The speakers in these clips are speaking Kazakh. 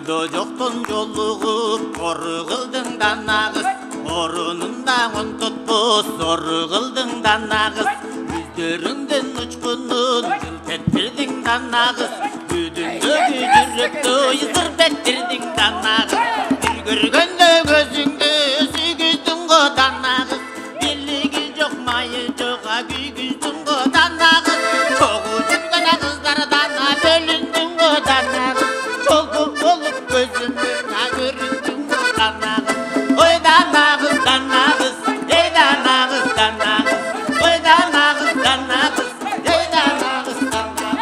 Жолда жоқтон жолығып, ұры қылдың данағыз. Орынында он тұтпыз, ұры қылдың данағыз. Көздеріңден ұчқынын, жылт еттірдің данағыз. Күдіңдегі жүректі ұйғыр беттірдің данағыз. Bir көргенде көзіңді сүйгіздің ғо данағыз. Билігі жоқ, майы жоға күйгіздің ғо данағыз. Тоғы жүрген қыздардан бөліндің ғо данағыз. Жолды болып көзімді көріндің ғо данағыз. Ой данағыз, данағыз, ей данағыз, данағыз. Ой данағыз, данағыз, ей данағыз, данағыз.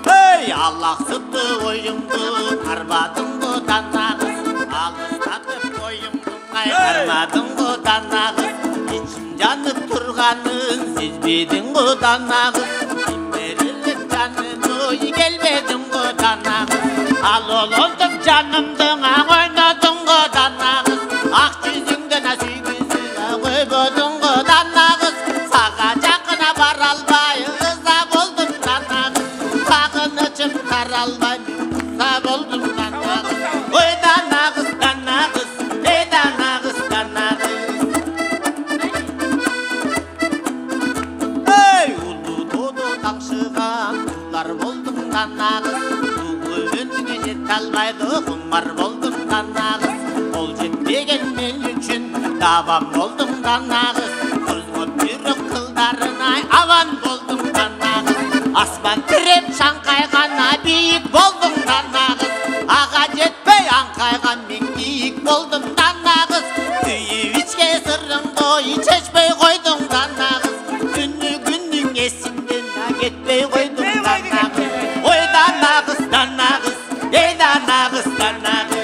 Ей Аллах сыпты ойымды қарбадың ғо данағыз. Алыстатып ойымды қармадың ғо данағыз. Ичім жанып тұрғанын сезбедің ғо данағыз. Беріліп жаным ой келбедің ғо данағыз. Ал олондым жанымдың ойнадың ғо данағыз. Ақ жүзіңден сүйгізі қойбодың ғо данағыз. Саға жақына бар албай ыза болдым данағыз. Сағынышым таралбай ыза болдым данағыз. Ой данағыз, данағыз, ей данағыз, данағыз. Ей ұлы тоды таңшыған ұлдар болдым данағыз. Туғы өніңе жет албайды құмар болдым данағыз. Ол жетпеген мен үшін табан болдым данағыз. Көзгөт бүйрек қылдарына аван болдым данағыз. Аспан тіреп шаңқайғана биік болдым данағыз. Аға жетпей аңқайған мен киік болдым данағыз. Күйіп ичке сырыңды шешпей қойдым данағыз. Күннің есімден кетпей қойдым данағыз. Ой данағыз, данағыз, ей данағыз, данағыз.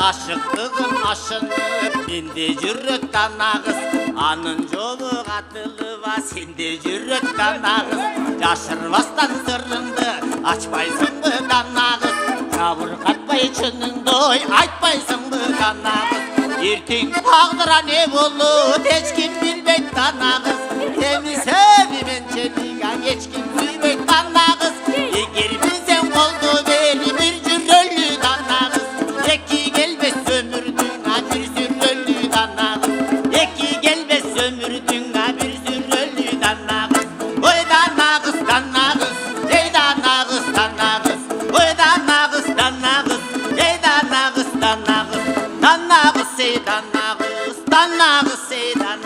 Ашықтығым ашынып, менде жүрек данағыз. Анын жолы қатылыва, сенде жүрек данағыз. Жашырбастан сырыңды ашпайсың бы данағыз. Жабырқатпай шыныңды айтпайсың бы данағыз. Ертең тағдыра не болуд ешкім білбейт данағыз. Сені сәбімен шеніган ешкім сүйбейт данағыз. Егер білсең қолды бері бір жүрөлі данағыз. Екі келбес өмірдің бір сүрөлі данағыз. Екі келбес өмірдің бір сүрөлі данағыз. Ой данағыз, данағыз, ей данағыз, данағыз. Ой данағыз, данағыз, ей данағыз, данағыз. Данағыз, ей данағыз, данағыз, ей данағыз.